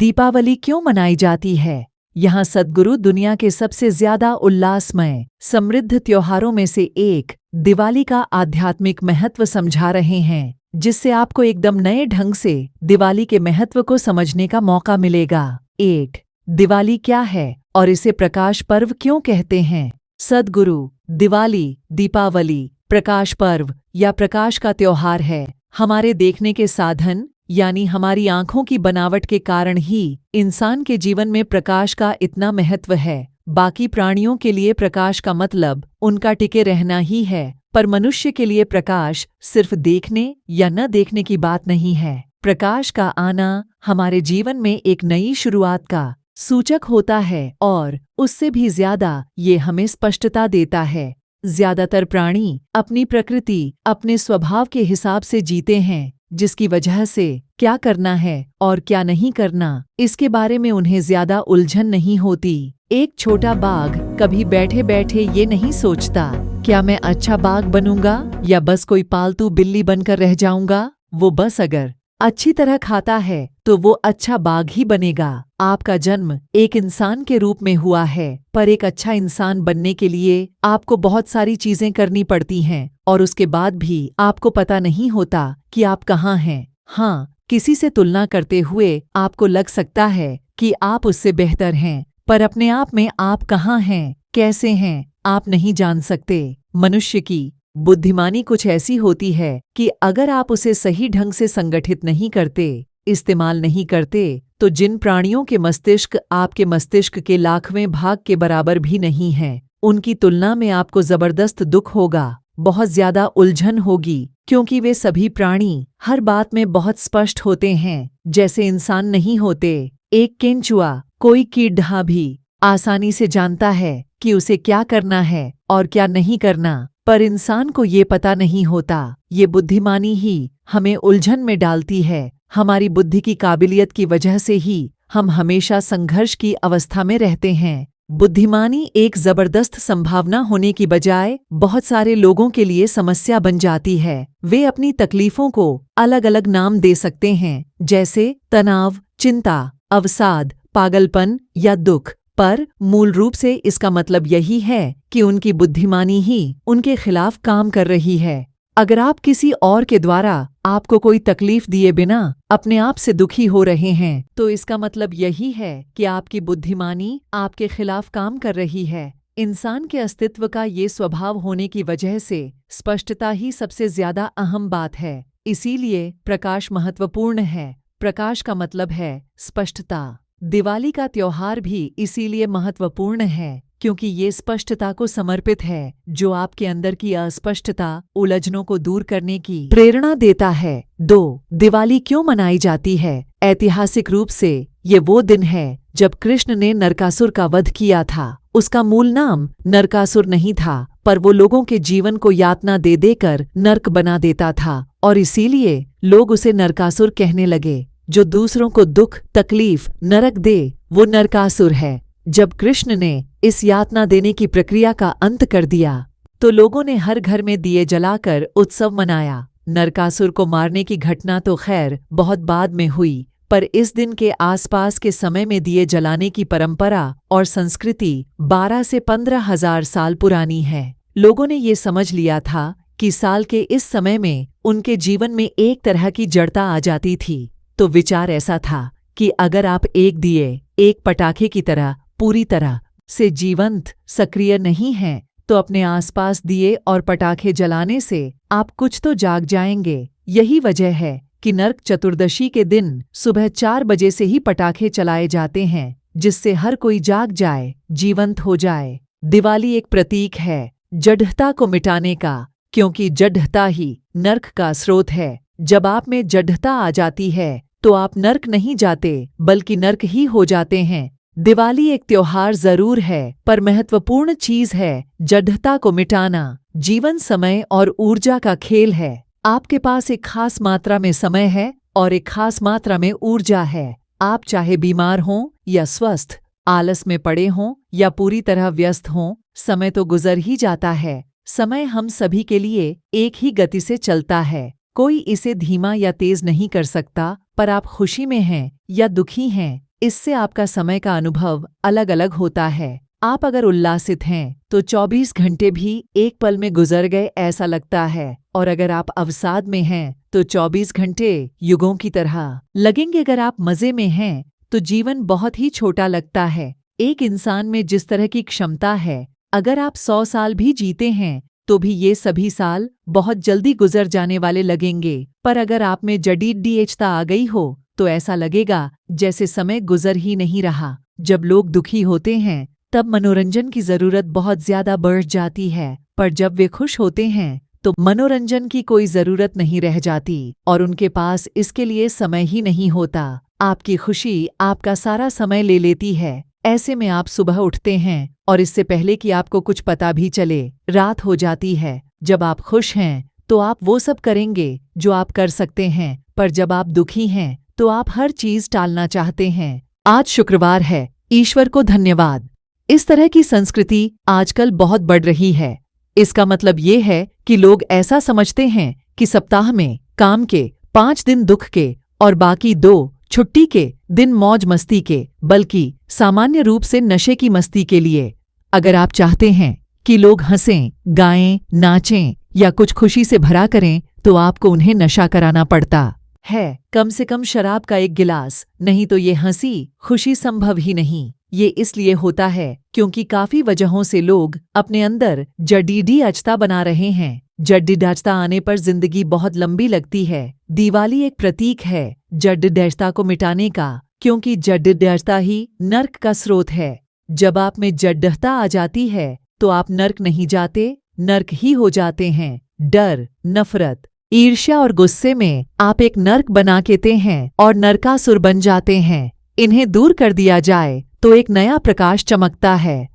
दीपावली क्यों मनाई जाती है? यहाँ सद्गुरु दुनिया के सबसे ज्यादा उल्लासमय समृद्ध त्योहारों में से एक दिवाली का आध्यात्मिक महत्व समझा रहे हैं, जिससे आपको एकदम नए ढंग से दिवाली के महत्व को समझने का मौका मिलेगा। 8. दिवाली क्या है और इसे प्रकाश पर्व क्यों कहते हैं? सद्गुरु, दिवाली, दीपावली प्रकाश पर्व या प्रकाश का त्योहार है। हमारे देखने के साधन यानी हमारी आंखों की बनावट के कारण ही इंसान के जीवन में प्रकाश का इतना महत्व है। बाकी प्राणियों के लिए प्रकाश का मतलब उनका टिके रहना ही है, पर मनुष्य के लिए प्रकाश सिर्फ देखने या न देखने की बात नहीं है। प्रकाश का आना हमारे जीवन में एक नई शुरुआत का सूचक होता है और उससे भी ज्यादा ये हमें स्पष्टता देता है। ज्यादातर प्राणी अपनी प्रकृति, अपने स्वभाव के हिसाब से जीते हैं, जिसकी वजह से क्या करना है और क्या नहीं करना इसके बारे में उन्हें ज्यादा उलझन नहीं होती। एक छोटा बाघ कभी बैठे बैठे ये नहीं सोचता क्या मैं अच्छा बाघ बनूंगा या बस कोई पालतू बिल्ली बनकर रह जाऊंगा। वो बस अगर अच्छी तरह खाता है तो वो अच्छा बाघ ही बनेगा। आपका जन्म एक इंसान के रूप में हुआ है, पर एक अच्छा इंसान बनने के लिए आपको बहुत सारी चीजें करनी पड़ती हैं और उसके बाद भी आपको पता नहीं होता कि आप कहाँ हैं। हाँ, किसी से तुलना करते हुए आपको लग सकता है कि आप उससे बेहतर हैं, पर अपने आप में आप कहाँ हैं, कैसे हैं, आप नहीं जान सकते। मनुष्य की बुद्धिमानी कुछ ऐसी होती है कि अगर आप उसे सही ढंग से संगठित नहीं करते, इस्तेमाल नहीं करते, तो जिन प्राणियों के मस्तिष्क आपके मस्तिष्क के लाखवें भाग के बराबर भी नहीं हैं, उनकी तुलना में आपको जबरदस्त दुख होगा, बहुत ज्यादा उलझन होगी, क्योंकि वे सभी प्राणी हर बात में बहुत स्पष्ट होते हैं, जैसे इंसान नहीं होते। एक केंचुआ, कोई कीड़ा भी आसानी से जानता है कि उसे क्या करना है और क्या नहीं करना, पर इंसान को ये पता नहीं होता। ये बुद्धिमानी ही हमें उलझन में डालती है। हमारी बुद्धि की काबिलियत की वजह से ही हम हमेशा संघर्ष की अवस्था में रहते हैं। बुद्धिमानी एक जबरदस्त संभावना होने की बजाय बहुत सारे लोगों के लिए समस्या बन जाती है। वे अपनी तकलीफों को अलग अलग नाम दे सकते हैं, जैसे तनाव, चिंता, अवसाद, पागलपन या दुख, पर मूल रूप से इसका मतलब यही है कि उनकी बुद्धिमानी ही उनके खिलाफ काम कर रही है। अगर आप किसी और के द्वारा आपको कोई तकलीफ दिए बिना अपने आप से दुखी हो रहे हैं, तो इसका मतलब यही है कि आपकी बुद्धिमानी आपके खिलाफ काम कर रही है। इंसान के अस्तित्व का ये स्वभाव होने की वजह से स्पष्टता ही सबसे ज्यादा अहम बात है। इसीलिए प्रकाश महत्वपूर्ण है। प्रकाश का मतलब है स्पष्टता। दिवाली का त्योहार भी इसीलिए महत्वपूर्ण है क्योंकि ये स्पष्टता को समर्पित है, जो आपके अंदर की अस्पष्टता, उलझनों को दूर करने की प्रेरणा देता है। 2. दिवाली क्यों मनाई जाती है? ऐतिहासिक रूप से ये वो दिन है जब कृष्ण ने नरकासुर का वध किया था। उसका मूल नाम नरकासुर नहीं था, पर वो लोगों के जीवन को यातना दे देकर नर्क बना देता था और इसीलिए लोग उसे नरकासुर कहने लगे। जो दूसरों को दुख, तकलीफ, नरक दे, वो नरकासुर है। जब कृष्ण ने इस यातना देने की प्रक्रिया का अंत कर दिया, तो लोगों ने हर घर में दिए जलाकर उत्सव मनाया। नरकासुर को मारने की घटना तो खैर बहुत बाद में हुई, पर इस दिन के आसपास के समय में दिए जलाने की परंपरा और संस्कृति 12 से 15 हजार साल पुरानी है। लोगों ने ये समझ लिया था कि साल के इस समय में उनके जीवन में एक तरह की जड़ता आ जाती थी। तो विचार ऐसा था कि अगर आप एक दिए, एक पटाखे की तरह पूरी तरह से जीवंत, सक्रिय नहीं हैं, तो अपने आसपास दिए और पटाखे जलाने से आप कुछ तो जाग जाएंगे। यही वजह है कि नरक चतुर्दशी के दिन सुबह 4 बजे से ही पटाखे चलाए जाते हैं, जिससे हर कोई जाग जाए, जीवंत हो जाए। दिवाली एक प्रतीक है जड़ता को मिटाने का, क्योंकि जड़ता ही नरक का स्रोत है। जब आप में जड़ता आ जाती है तो आप नर्क नहीं जाते, बल्कि नर्क ही हो जाते हैं। दिवाली एक त्योहार जरूर है, पर महत्वपूर्ण चीज है जड़ता को मिटाना। जीवन समय और ऊर्जा का खेल है। आपके पास एक खास मात्रा में समय है और एक खास मात्रा में ऊर्जा है। आप चाहे बीमार हों या स्वस्थ, आलस में पड़े हों या पूरी तरह व्यस्त हों, समय तो गुजर ही जाता है। समय हम सभी के लिए एक ही गति से चलता है। कोई इसे धीमा या तेज नहीं कर सकता, पर आप खुशी में हैं या दुखी हैं, इससे आपका समय का अनुभव अलग अलग होता है। आप अगर उल्लासित हैं तो 24 घंटे भी एक पल में गुजर गए ऐसा लगता है, और अगर आप अवसाद में हैं तो 24 घंटे युगों की तरह लगेंगे। अगर आप मजे में हैं तो जीवन बहुत ही छोटा लगता है। एक इंसान में जिस तरह की क्षमता है, अगर आप 100 साल भी जीते हैं तो भी ये सभी साल बहुत जल्दी गुजर जाने वाले लगेंगे। पर अगर आप में जडीडीएचता आ गई हो तो ऐसा लगेगा जैसे समय गुजर ही नहीं रहा। जब लोग दुखी होते हैं तब मनोरंजन की जरूरत बहुत ज्यादा बढ़ जाती है, पर जब वे खुश होते हैं तो मनोरंजन की कोई जरूरत नहीं रह जाती और उनके पास इसके लिए समय ही नहीं होता। आपकी खुशी आपका सारा समय ले लेती है। ऐसे में आप सुबह उठते हैं और इससे पहले कि आपको कुछ पता भी चले रात हो जाती है। जब आप खुश हैं तो आप वो सब करेंगे जो आप कर सकते हैं, पर जब आप दुखी हैं तो आप हर चीज टालना चाहते हैं। आज शुक्रवार है, ईश्वर को धन्यवाद। इस तरह की संस्कृति आजकल बहुत बढ़ रही है। इसका मतलब ये है कि लोग ऐसा समझते हैं कि सप्ताह में काम के 5 दिन दुख के और बाकी 2 छुट्टी के दिन मौज मस्ती के, बल्कि सामान्य रूप से नशे की मस्ती के लिए। अगर आप चाहते हैं कि लोग हंसें, गाएं, नाचें या कुछ खुशी से भरा करें तो आपको उन्हें नशा कराना पड़ता है। कम से कम शराब का एक गिलास, नहीं तो ये हंसी खुशी संभव ही नहीं। ये इसलिए होता है क्योंकि काफी वजहों से लोग अपने अंदर जडीडीएचता बना रहे हैं। जडीडीएचता आने पर जिंदगी बहुत लंबी लगती है। दिवाली एक प्रतीक है जडीडीएचता को मिटाने का, क्योंकि जडीडीएचता ही नर्क का स्रोत है। जब आप में जड्डता आ जाती है तो आप नर्क नहीं जाते, नर्क ही हो जाते हैं। डर, नफरत, ईर्ष्या और गुस्से में आप एक नर्क बना केते हैं और नरकासुर बन जाते हैं। इन्हें दूर कर दिया जाए तो एक नया प्रकाश चमकता है।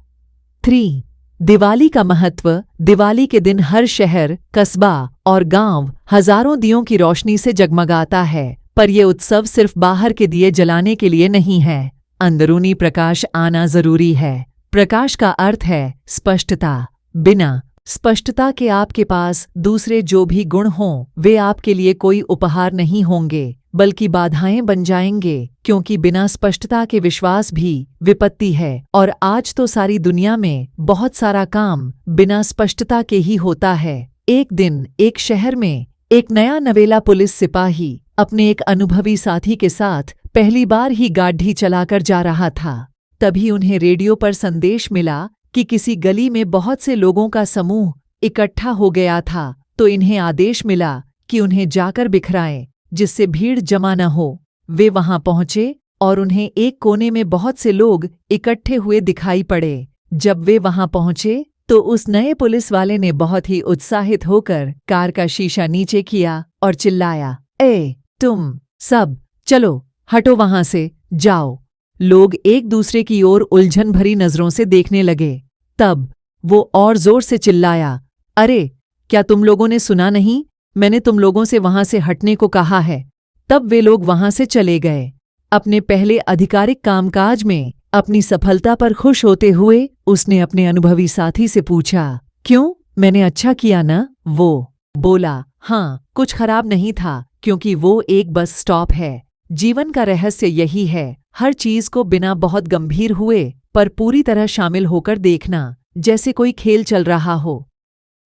3. दिवाली का महत्व। दिवाली के दिन हर शहर, कस्बा और गांव हजारों दियों की रोशनी से जगमगाता है, पर यह उत्सव सिर्फ बाहर के दिए जलाने के लिए नहीं है। अंदरूनी प्रकाश आना जरूरी है। प्रकाश का अर्थ है स्पष्टता। बिना स्पष्टता के आपके पास दूसरे जो भी गुण हों वे आपके लिए कोई उपहार नहीं होंगे, बल्कि बाधाएं बन जाएंगे, क्योंकि बिना स्पष्टता के विश्वास भी विपत्ति है। और आज तो सारी दुनिया में बहुत सारा काम बिना स्पष्टता के ही होता है। एक दिन एक शहर में एक नया नवेला पुलिस सिपाही अपने एक अनुभवी साथी के साथ पहली बार ही गाड़ी चलाकर जा रहा था। तभी उन्हें रेडियो पर संदेश मिला कि किसी गली में बहुत से लोगों का समूह इकट्ठा हो गया था, तो इन्हें आदेश मिला कि उन्हें जाकर बिखराएं जिससे भीड़ जमा न हो। वे वहां पहुंचे और उन्हें एक कोने में बहुत से लोग इकट्ठे हुए दिखाई पड़े। जब वे वहां पहुंचे तो उस नए पुलिस वाले ने बहुत ही उत्साहित होकर कार का शीशा नीचे किया और चिल्लाया, ए तुम सब चलो, हटो वहां से, जाओ। लोग एक दूसरे की ओर उलझन भरी नजरों से देखने लगे। तब वो और जोर से चिल्लाया, अरे क्या तुम लोगों ने सुना नहीं? मैंने तुम लोगों से वहां से हटने को कहा है। तब वे लोग वहां से चले गए। अपने पहले आधिकारिक कामकाज में अपनी सफलता पर खुश होते हुए उसने अपने अनुभवी साथी से पूछा, क्यों, मैंने अच्छा किया न? वो बोला, हाँ, कुछ खराब नहीं था, क्योंकि वो एक बस स्टॉप है। जीवन का रहस्य यही है, हर चीज को बिना बहुत गंभीर हुए पर पूरी तरह शामिल होकर देखना, जैसे कोई खेल चल रहा हो।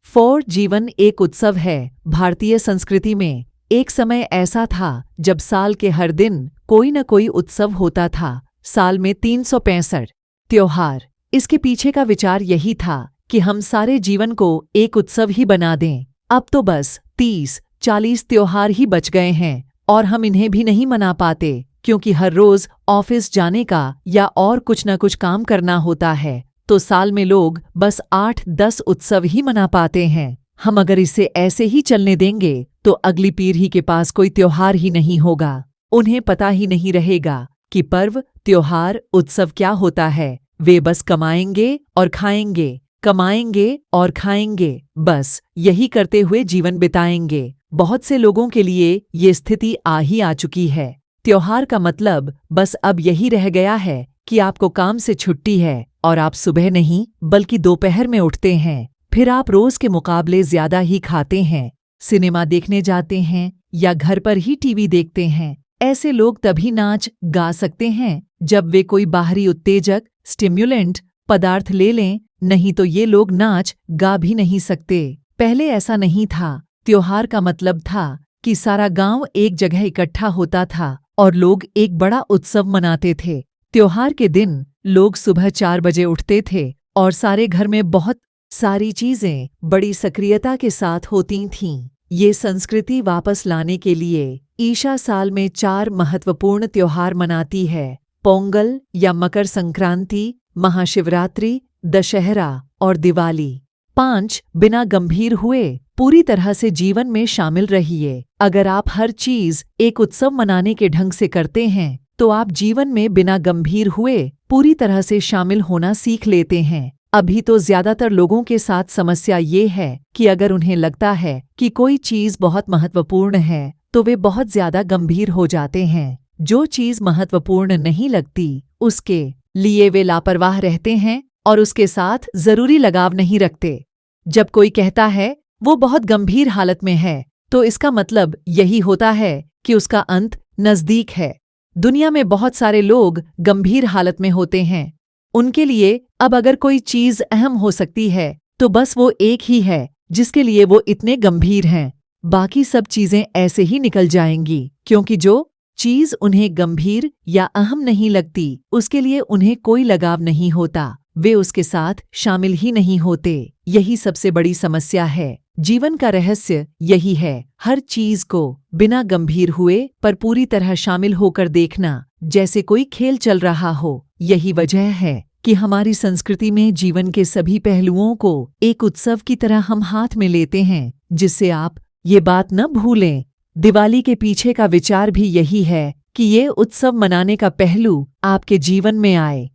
4. जीवन एक उत्सव है। भारतीय संस्कृति में एक समय ऐसा था जब साल के हर दिन कोई न कोई उत्सव होता था। साल में 365 त्योहार। इसके पीछे का विचार यही था कि हम सारे जीवन को एक उत्सव ही बना दें। अब तो बस 30-40 त्योहार ही बच गए हैं और हम इन्हें भी नहीं मना पाते, क्योंकि हर रोज ऑफिस जाने का या और कुछ न कुछ काम करना होता है। तो साल में लोग बस 8-10 उत्सव ही मना पाते हैं। हम अगर इसे ऐसे ही चलने देंगे तो अगली पीढ़ी के पास कोई त्योहार ही नहीं होगा। उन्हें पता ही नहीं रहेगा कि पर्व, त्योहार, उत्सव क्या होता है। वे बस कमाएंगे और खाएंगे, कमाएंगे और खाएंगे, बस यही करते हुए जीवन बिताएंगे। बहुत से लोगों के लिए ये स्थिति आ ही आ चुकी है। त्योहार का मतलब बस अब यही रह गया है कि आपको काम से छुट्टी है और आप सुबह नहीं बल्कि दोपहर में उठते हैं। फिर आप रोज के मुकाबले ज्यादा ही खाते हैं, सिनेमा देखने जाते हैं या घर पर ही टीवी देखते हैं। ऐसे लोग तभी नाच गा सकते हैं जब वे कोई बाहरी उत्तेजक स्टिम्युलेंट पदार्थ ले लें, नहीं तो ये लोग नाच गा भी नहीं सकते। पहले ऐसा नहीं था। त्योहार का मतलब था कि सारा गांव एक जगह इकट्ठा होता था और लोग एक बड़ा उत्सव मनाते थे। त्योहार के दिन लोग सुबह 4 बजे उठते थे और सारे घर में बहुत सारी चीजें बड़ी सक्रियता के साथ होती थीं। ये संस्कृति वापस लाने के लिए ईशा साल में 4 महत्वपूर्ण त्योहार मनाती है: पोंगल या मकर संक्रांति, महाशिवरात्रि, दशहरा और दिवाली। 5 बिना गंभीर हुए पूरी तरह से जीवन में शामिल रहिए। अगर आप हर चीज एक उत्सव मनाने के ढंग से करते हैं तो आप जीवन में बिना गंभीर हुए पूरी तरह से शामिल होना सीख लेते हैं। अभी तो ज्यादातर लोगों के साथ समस्या ये है कि अगर उन्हें लगता है कि कोई चीज बहुत महत्वपूर्ण है तो वे बहुत ज्यादा गंभीर हो जाते हैं। जो चीज महत्वपूर्ण नहीं लगती उसके लिए वे लापरवाह रहते हैं और उसके साथ जरूरी लगाव नहीं रखते। जब कोई कहता है वो बहुत गंभीर हालत में है तो इसका मतलब यही होता है कि उसका अंत नजदीक है। दुनिया में बहुत सारे लोग गंभीर हालत में होते हैं। उनके लिए अब अगर कोई चीज अहम हो सकती है तो बस वो एक ही है जिसके लिए वो इतने गंभीर हैं। बाकी सब चीजें ऐसे ही निकल जाएंगी, क्योंकि जो चीज उन्हें गंभीर या अहम नहीं लगती उसके लिए उन्हें कोई लगाव नहीं होता, वे उसके साथ शामिल ही नहीं होते। यही सबसे बड़ी समस्या है। जीवन का रहस्य यही है, हर चीज को बिना गंभीर हुए पर पूरी तरह शामिल होकर देखना, जैसे कोई खेल चल रहा हो। यही वजह है कि हमारी संस्कृति में जीवन के सभी पहलुओं को एक उत्सव की तरह हम हाथ में लेते हैं। जिससे आप ये बात न भूलें, दिवाली के पीछे का विचार भी यही है कि ये उत्सव मनाने का पहलू आपके जीवन में आए।